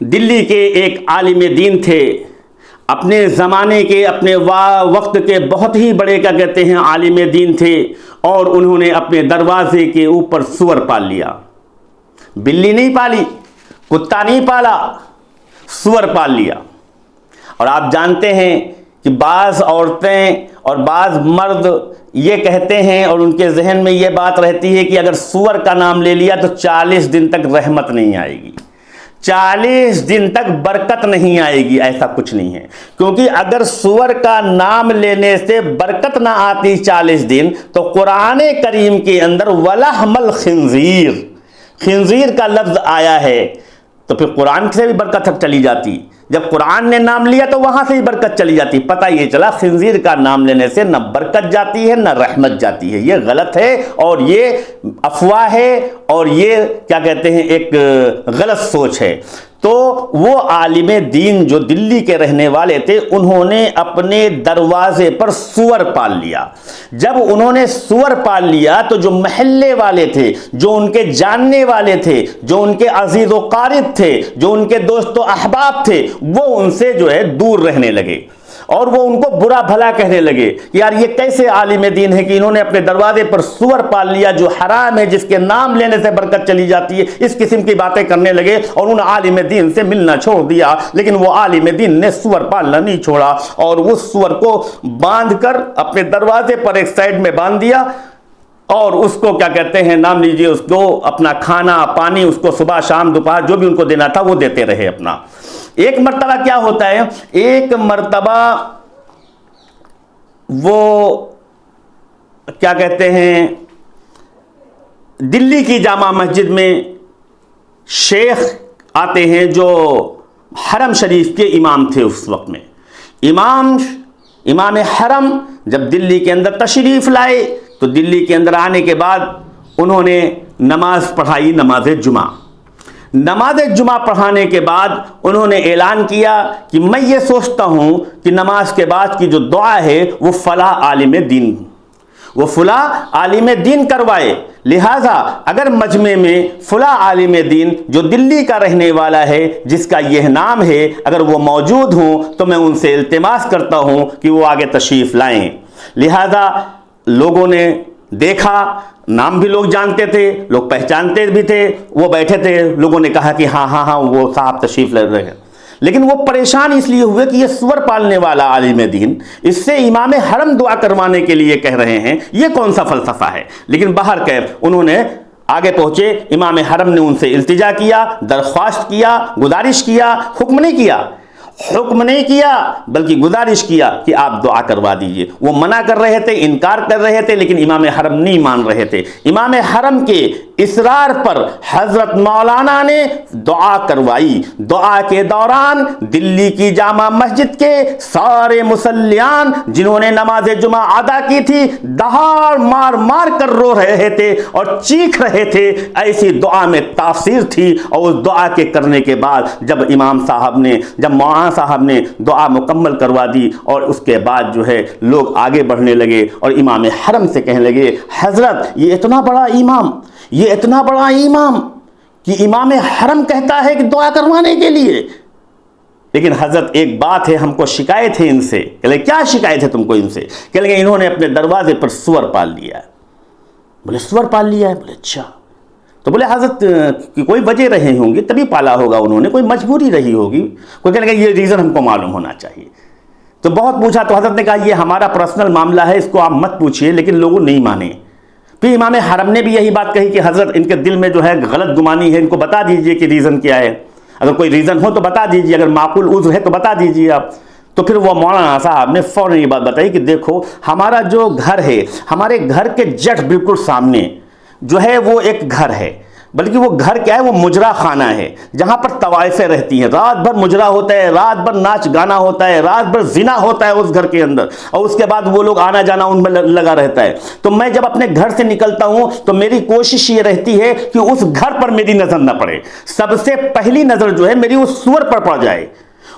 دلی کے ایک عالم دین تھے، اپنے زمانے کے، اپنے وقت کے بہت ہی بڑے کیا کہتے ہیں عالم دین تھے، اور انہوں نے اپنے دروازے کے اوپر سور پال لیا۔ بلی نہیں پالی، کتا نہیں پالا، سور پال لیا۔ اور آپ جانتے ہیں کہ بعض عورتیں اور بعض مرد یہ کہتے ہیں اور ان کے ذہن میں یہ بات رہتی ہے کہ اگر سور کا نام لے لیا تو 40 دن تک رحمت نہیں آئے گی، 40 دن تک برکت نہیں آئے گی۔ ایسا کچھ نہیں ہے، کیونکہ اگر سور کا نام لینے سے برکت نہ آتی 40 دن تو قرآن کریم کے اندر وَلَحْمَ الْخِنْزِيرِ، خنزیر کا لفظ آیا ہے، تو پھر قرآن سے بھی برکت چلی جاتی۔ جب قرآن نے نام لیا تو وہاں سے ہی برکت چلی جاتی۔ پتہ یہ چلا خنزیر کا نام لینے سے نہ برکت جاتی ہے نہ رحمت جاتی ہے۔ یہ غلط ہے اور یہ افواہ ہے اور یہ کیا کہتے ہیں ایک غلط سوچ ہے۔ تو وہ عالم دین جو دلی کے رہنے والے تھے، انہوں نے اپنے دروازے پر سور پال لیا۔ جب انہوں نے سور پال لیا تو جو محلے والے تھے، جو ان کے جاننے والے تھے، جو ان کے عزیز و قارب تھے، جو ان کے دوست و احباب تھے، وہ ان سے جو ہے دور رہنے لگے اور وہ ان کو برا بھلا کہنے لگے کہ یار یہ کیسے عالم دین ہے کہ انہوں نے اپنے دروازے پر سور پال لیا جو حرام ہے، جس کے نام لینے سے برکت چلی جاتی ہے۔ اس قسم کی باتیں کرنے لگے اور انہوں نے عالم دین سے ملنا چھوڑ دیا۔ لیکن وہ عالم دین نے سور پالنا نہیں چھوڑا اور اس سور کو باندھ کر اپنے دروازے پر ایک سائیڈ میں باندھ دیا اور اس کو کیا کہتے ہیں نام لیجئے، اس کو اپنا کھانا پانی اس کو صبح شام دوپہر جو بھی ان کو دینا تھا وہ دیتے رہے اپنا۔ ایک مرتبہ کیا ہوتا ہے، ایک مرتبہ وہ کیا کہتے ہیں دلی کی جامع مسجد میں شیخ آتے ہیں جو حرم شریف کے امام تھے اس وقت میں۔ امام حرم جب دلی کے اندر تشریف لائے تو دلی کے اندر آنے کے بعد انہوں نے نماز پڑھائی، نماز جمعہ۔ نماز جمعہ پڑھانے کے بعد انہوں نے اعلان کیا کہ میں یہ سوچتا ہوں کہ نماز کے بعد کی جو دعا ہے وہ فلاں عالم دین کروائے، لہٰذا اگر مجمع میں فلاں عالم دین جو دلی کا رہنے والا ہے، جس کا یہ نام ہے، اگر وہ موجود ہوں تو میں ان سے التماس کرتا ہوں کہ وہ آگے تشریف لائیں۔ لہٰذا لوگوں نے دیکھا، نام بھی لوگ جانتے تھے، لوگ پہچانتے بھی تھے، وہ بیٹھے تھے، لوگوں نے کہا کہ ہاں وہ صاحب تشریف لے رہے ہیں۔ لیکن وہ پریشان اس لیے ہوئے کہ یہ سور پالنے والا عالم دین اس سے امام حرم دعا کروانے کے لیے کہہ رہے ہیں، یہ کون سا فلسفہ ہے۔ لیکن باہر کیف انہوں نے آگے پہنچے، امام حرم نے ان سے التجا کیا، درخواست کیا، گزارش کیا، حکم نہیں کیا بلکہ گزارش کیا کہ آپ دعا کروا دیجئے۔ وہ منع کر رہے تھے، انکار کر رہے تھے، لیکن امام حرم نہیں مان رہے تھے۔ امام حرم کے اصرار پر حضرت مولانا نے دعا کروائی۔ دعا کے دوران دلی کی جامع مسجد کے سارے مصلیان جنہوں نے نماز جمعہ ادا کی تھی دہاڑ مار کر رو رہے تھے اور چیخ رہے تھے، ایسی دعا میں تاثیر تھی۔ اور اس دعا کے کرنے کے بعد جب مولانا صاحب نے دعا مکمل کروا دی اور اس کے بعد جو ہے لوگ آگے بڑھنے لگے اور امام حرم سے کہنے لگے، حضرت یہ اتنا بڑا امام کہ امام حرم کہتا ہے کہ دعا کروانے کے لیے، لیکن حضرت ایک بات ہے، ہم کو شکایت ہے ان سے۔ کہ کیا شکایت ہے تم کو ان سے؟ کہ لگے انہوں نے اپنے دروازے پر سور پال لیا ہے۔ بولے سور پال لیا ہے؟ بولے اچھا۔ تو بولے حضرت کی کوئی وجہ رہی ہوں گی، تبھی پالا ہوگا انہوں نے، کوئی مجبوری رہی ہوگی، کوئی کہنے لگا یہ ریزن ہم کو معلوم ہونا چاہیے۔ تو بہت پوچھا تو حضرت نے کہا یہ ہمارا پرسنل معاملہ ہے، اس کو آپ مت پوچھئے، لیکن لوگوں نہیں مانے۔ پھر امام حرم نے بھی یہی بات کہی کہ حضرت ان کے دل میں جو ہے غلط گمانی ہے، ان کو بتا دیجئے کہ ریزن کیا ہے، اگر کوئی ریزن ہو تو بتا دیجئے، اگر معقول عذر ہے تو بتا دیجئے آپ۔ تو پھر وہ مولانا صاحب نے فوراً یہ بات بتائی کہ دیکھو ہمارا جو گھر ہے، ہمارے گھر کے جٹ بالکل سامنے جو ہے وہ ایک گھر ہے، بلکہ وہ گھر کیا ہے، وہ مجرا خانہ ہے جہاں پر طوائفیں رہتی ہیں، رات بھر مجرا ہوتا ہے، رات بھر ناچ گانا ہوتا ہے، رات بھر زنا ہوتا ہے اس گھر کے اندر، اور اس کے بعد وہ لوگ آنا جانا ان میں لگا رہتا ہے۔ تو میں جب اپنے گھر سے نکلتا ہوں تو میری کوشش یہ رہتی ہے کہ اس گھر پر میری نظر نہ پڑے، سب سے پہلی نظر جو ہے میری اس سور پر پڑ جائے۔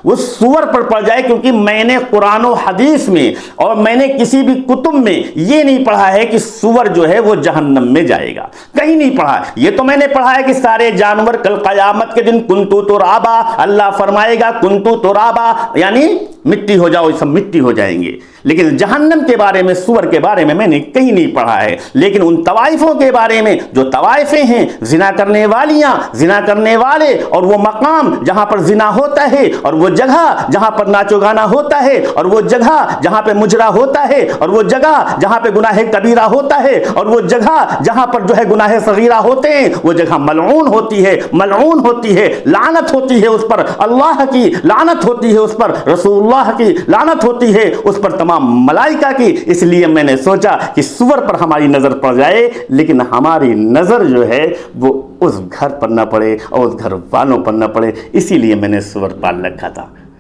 وہ سور پر پڑ جائے، کیونکہ میں نے قرآن و حدیث میں اور میں نے کسی بھی کتب میں یہ نہیں پڑھا ہے کہ سور جو ہے وہ جہنم میں جائے گا، کہیں نہیں پڑھا۔ یہ تو میں نے پڑھا ہے کہ سارے جانور کل قیامت کے دن کنتو ترابا، اللہ فرمائے گا کنتو ترابا، یعنی مٹی ہو جاؤ، سب مٹی ہو جائیں گے۔ لیکن جہنم کے بارے میں، سور کے بارے میں نے کہیں نہیں پڑھا ہے۔ لیکن ان طوائفوں کے بارے میں جو طوائفیں ہیں، زنا کرنے والیاں، زنا کرنے والے، اور وہ مقام جہاں پر زنا ہوتا ہے، اور وہ جگہ جہاں پر ناچو گانا ہوتا ہے، اور وہ جگہ جہاں پہ مجرا ہوتا ہے، اور وہ جگہ جہاں پہ گناہ کبیرہ ہوتا ہے، اور وہ جگہ جہاں پر جو ہے گناہ صغیرہ ہوتے ہیں، وہ جگہ ملعون ہوتی ہے، ملعون ہوتی ہے، لعنت ہوتی ہے اس پر، اللہ کی لعنت ہوتی ہے اس پر، رسول اللہ کی لعنت ہوتی ہے اس پر، تمام ملائکہ کی۔ اس لیے میں نے سوچا کہ سور پر ہماری نظر پڑ جائے، لیکن ہماری نظر جو ہے وہ اس گھر پر نہ پڑے اور اس گھر والوں پر نہ پڑے، اسی لیے میں نے سور پال رکھا تھا۔